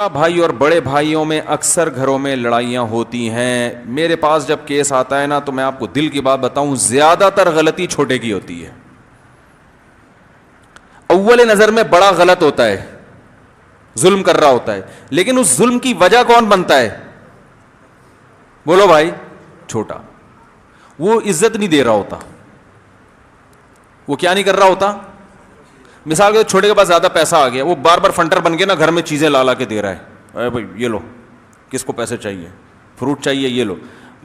بھائی اور بڑے بھائیوں میں اکثر گھروں میں لڑائیاں ہوتی ہیں. میرے پاس جب کیس آتا ہے نا تو میں آپ کو دل کی بات بتاؤں, زیادہ تر غلطی چھوٹے کی ہوتی ہے. اول نظر میں بڑا غلط ہوتا ہے, ظلم کر رہا ہوتا ہے, لیکن اس ظلم کی وجہ کون بنتا ہے؟ بولو بھائی, چھوٹا. وہ عزت نہیں دے رہا ہوتا. وہ کیا نہیں کر رہا ہوتا؟ مثال کے چھوٹے کے پاس زیادہ پیسہ آ گیا, وہ بار بار فنٹر بن کے نا گھر میں چیزیں لا کے دے رہا ہے. اے بھائی یہ لو, کس کو پیسے چاہیے, فروٹ چاہیے, یہ لو.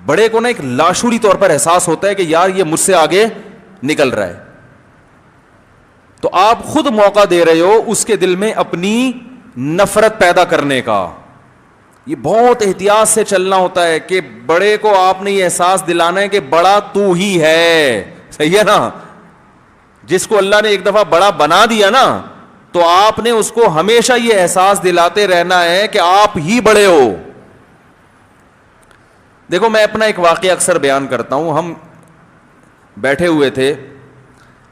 بڑے کو نا ایک لاشعوری طور پر احساس ہوتا ہے کہ یار یہ مجھ سے آگے نکل رہا ہے, تو آپ خود موقع دے رہے ہو اس کے دل میں اپنی نفرت پیدا کرنے کا. یہ بہت احتیاط سے چلنا ہوتا ہے کہ بڑے کو آپ نے یہ احساس دلانا ہے کہ بڑا تو ہی ہے. صحیح ہے نا؟ جس کو اللہ نے ایک دفعہ بڑا بنا دیا نا, تو آپ نے اس کو ہمیشہ یہ احساس دلاتے رہنا ہے کہ آپ ہی بڑے ہو. دیکھو میں اپنا ایک واقعہ اکثر بیان کرتا ہوں. ہم بیٹھے ہوئے تھے,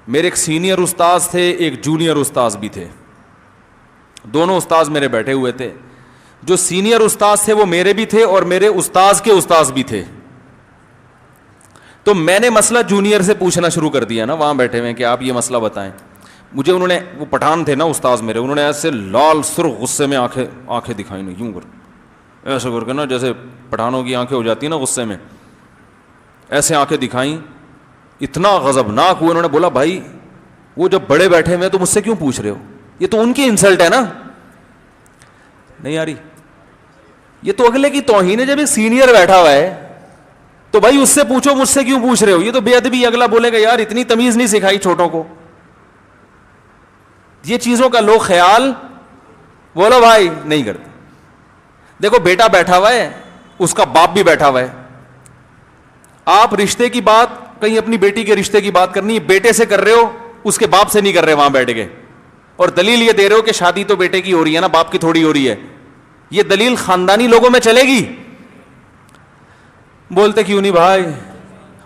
میرے ایک سینئر استاذ تھے, ایک جونیئر استاذ بھی تھے. دونوں استاذ میرے بیٹھے ہوئے تھے. جو سینئر استاذ تھے وہ میرے بھی تھے اور میرے استاذ کے استاذ بھی تھے. تو میں نے مسئلہ جونیئر سے پوچھنا شروع کر دیا نا, وہاں بیٹھے ہوئے کہ آپ یہ مسئلہ بتائیں. مجھے انہوں نے, وہ پٹھان تھے نا استاذ میرے, انہوں نے ایسے لال سرخ غصے میں آنکھیں دکھائی, نہیں یوں کر ایسے کر کے نا, جیسے پٹھانوں کی آنکھیں ہو جاتی ہیں نا غصے میں, ایسے آنکھیں دکھائیں. اتنا غضبناک ہوئے. انہوں نے بولا بھائی وہ جب بڑے بیٹھے ہوئے تو مجھ سے کیوں پوچھ رہے ہو, یہ تو ان کی انسلٹ ہے نا. نہیں آ رہی, یہ تو اگلے کی توہین ہے. جب ایک سینئر بیٹھا ہوا ہے تو بھائی اس سے پوچھو, مجھ سے کیوں پوچھ رہے ہو. یہ تو بے ادبی. اگلا بولے گا یار اتنی تمیز نہیں سکھائی چھوٹوں کو. یہ چیزوں کا لوگ خیال, بولو بھائی, نہیں کرتے. دیکھو بیٹا بیٹھا ہوا ہے, اس کا باپ بھی بیٹھا ہوا ہے. آپ رشتے کی بات, کہیں اپنی بیٹی کے رشتے کی بات کرنی ہے, بیٹے سے کر رہے ہو, اس کے باپ سے نہیں کر رہے وہاں بیٹھ کے, اور دلیل یہ دے رہے ہو کہ شادی تو بیٹے کی ہو رہی ہے نا, باپ کی تھوڑی ہو رہی ہے. یہ دلیل خاندانی لوگوں میں چلے گی؟ بولتے کیوں نہیں بھائی.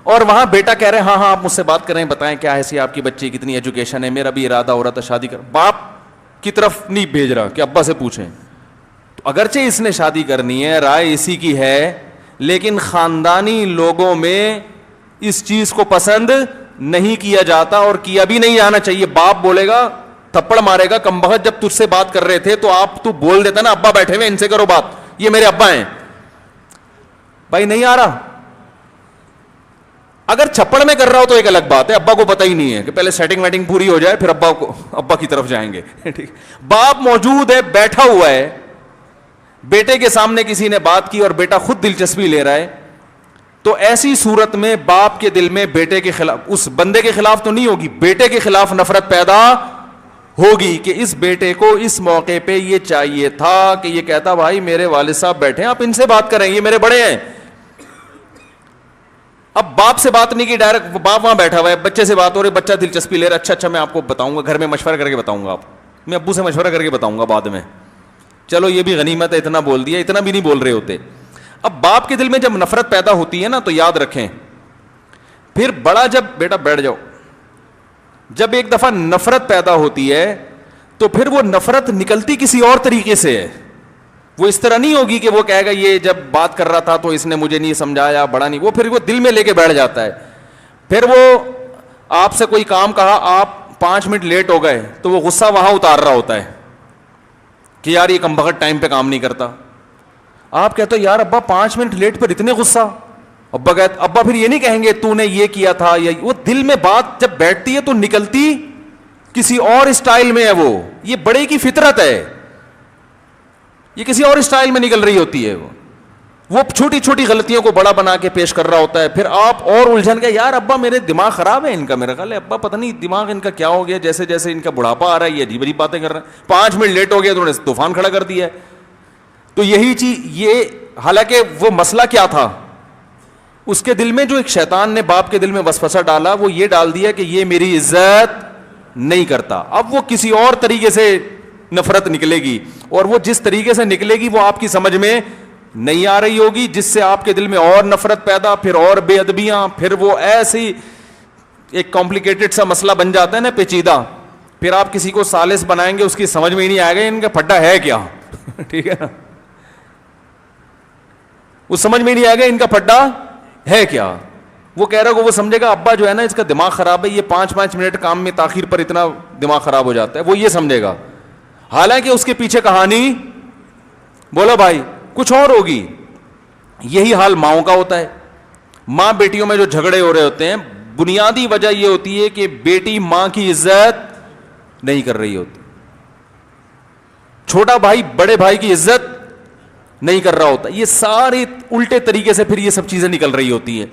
اور وہاں بیٹا کہہ رہے ہیں ہاں آپ مجھ سے بات کریں, بتائیں کیا ایسی آپ کی بچی کتنی ایجوکیشن ہے, میرا بھی ارادہ ہو رہا تھا شادی کر. باپ کی طرف نہیں بھیج رہا کہ ابا سے پوچھیں. تو اگرچہ اس نے شادی کرنی ہے, رائے اسی کی ہے, لیکن خاندانی لوگوں میں اس چیز کو پسند نہیں کیا جاتا اور کیا بھی نہیں جانا چاہیے. باپ بولے گا, تھپڑ مارے گا, کم بخت جب تجھ سے بات کر رہے تھے تو بول دیتا نا ابا بیٹھے ہوئے ان سے کرو بات, یہ میرے ابا ہیں. بھائی نہیں آ رہا. اگر چھپڑ میں کر رہا ہو تو ایک الگ بات ہے, ابا کو پتہ ہی نہیں ہے کہ پہلے سیٹنگ ویٹنگ پوری ہو جائے پھر ابا کی طرف جائیں گے. ٹھیک, باپ موجود ہے, بیٹھا ہوا ہے, بیٹے کے سامنے کسی نے بات کی اور بیٹا خود دلچسپی لے رہا ہے, تو ایسی صورت میں باپ کے دل میں بیٹے کے خلاف, اس بندے کے خلاف تو نہیں ہوگی, بیٹے کے خلاف نفرت پیدا ہوگی کہ اس بیٹے کو اس موقع پہ یہ چاہیے تھا کہ یہ کہتا بھائی میرے والد صاحب بیٹھے ہیں, آپ ان سے بات کریں, یہ میرے بڑے ہیں. اب باپ سے بات نہیں کی, ڈائریکٹ باپ وہاں بیٹھا ہوا ہے, بچے سے بات ہو رہی, بچہ دلچسپی لے رہا, اچھا میں آپ کو بتاؤں گا, گھر میں مشورہ کر کے بتاؤں گا, آپ میں ابو سے مشورہ کر کے بتاؤں گا بعد میں. چلو یہ بھی غنیمت ہے, اتنا بول دیا, اتنا بھی نہیں بول رہے ہوتے. اب باپ کے دل میں جب نفرت پیدا ہوتی ہے نا تو یاد رکھیں, پھر بڑا جب بیٹا بیٹھ جاؤ, جب ایک دفعہ نفرت پیدا ہوتی ہے تو پھر وہ نفرت نکلتی کسی اور طریقے سے ہے. وہ اس طرح نہیں ہوگی کہ وہ کہے گا یہ جب بات کر رہا تھا تو اس نے مجھے نہیں سمجھایا, بڑا نہیں, وہ پھر وہ دل میں لے کے بیٹھ جاتا ہے. پھر وہ آپ سے کوئی کام کہا, آپ 5 منٹ لیٹ ہو گئے تو وہ غصہ وہاں اتار رہا ہوتا ہے کہ یار یہ کم بخت ٹائم پہ کام نہیں کرتا. آپ کہتے ہو یار ابا 5 منٹ لیٹ پر اتنے غصہ. ابا پھر یہ نہیں کہیں گے تو نے یہ کیا تھا, یا وہ دل میں بات جب بیٹھتی ہے تو نکلتی کسی اور اسٹائل میں ہے. یہ بڑے کی فطرت ہے, یہ کسی اور اسٹائل میں نکل رہی ہوتی ہے. وہ چھوٹی چھوٹی غلطیوں کو بڑا بنا کے پیش کر رہا ہوتا ہے. پھر آپ اور الجھن گئے, یار ابا میرے دماغ خراب ہے ان کا, میرا خیال ہے ابا پتہ نہیں دماغ ان کا کیا ہو گیا, جیسے جیسے ان کا بڑھاپا آ رہا ہے یہ عجیب عجیب باتیں کر رہے ہیں. 5 منٹ لیٹ ہو گیا تو انہوں نے طوفان کھڑا کر دیا ہے. تو یہی چیز, یہ حالانکہ وہ مسئلہ کیا تھا, اس کے دل میں جو ایک شیطان نے باپ کے دل میں وسوسہ ڈالا, وہ یہ ڈال دیا کہ یہ میری عزت نہیں کرتا. اب وہ کسی اور طریقے سے نفرت نکلے گی, اور وہ جس طریقے سے نکلے گی وہ آپ کی سمجھ میں نہیں آ رہی ہوگی, جس سے آپ کے دل میں اور نفرت پیدا, پھر اور بے ادبیاں, پھر وہ ایسی ایک کمپلیکیٹڈ سا مسئلہ بن جاتا ہے نا, پیچیدہ. پھر آپ کسی کو سالس بنائیں گے, اس کی سمجھ میں ہی نہیں آئے گا ان کا پھڈا ہے کیا. ٹھیک ہے نا, وہ سمجھ میں نہیں آئے گا ان کا پھڈا ہے کیا. وہ کہہ رہا وہ سمجھے گا ابا جو ہے نا اس کا دماغ خراب ہے, یہ 5 منٹ کام میں تاخیر پر اتنا دماغ خراب ہو جاتا ہے, وہ یہ سمجھے گا. حالانکہ اس کے پیچھے کہانی بولا بھائی کچھ اور ہوگی. یہی حال ماؤں کا ہوتا ہے. ماں بیٹیوں میں جو جھگڑے ہو رہے ہوتے ہیں, بنیادی وجہ یہ ہوتی ہے کہ بیٹی ماں کی عزت نہیں کر رہی ہوتی, چھوٹا بھائی بڑے بھائی کی عزت نہیں کر رہا ہوتا. یہ سارے الٹے طریقے سے پھر یہ سب چیزیں نکل رہی ہوتی ہیں.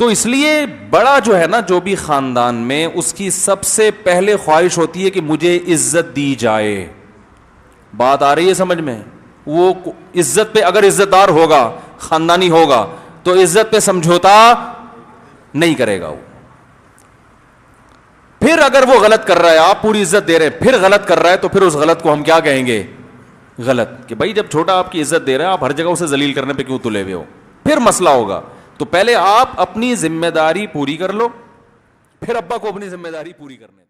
تو اس لیے بڑا جو ہے نا, جو بھی خاندان میں, اس کی سب سے پہلے خواہش ہوتی ہے کہ مجھے عزت دی جائے. بات آ رہی ہے سمجھ میں؟ وہ عزت پہ اگر عزت دار ہوگا, خاندانی ہوگا, تو عزت پہ سمجھوتا نہیں کرے گا. وہ پھر اگر وہ غلط کر رہا ہے, آپ پوری عزت دے رہے ہیں, پھر غلط کر رہا ہے, تو پھر اس غلط کو ہم کیا کہیں گے؟ غلط. کہ بھائی جب چھوٹا آپ کی عزت دے رہا ہے, آپ ہر جگہ اسے ذلیل کرنے پہ کیوں تلے ہوئے ہو؟ پھر مسئلہ ہوگا. تو پہلے آپ اپنی ذمہ داری پوری کر لو, پھر ابا کو اپنی ذمہ داری پوری کرنے دو.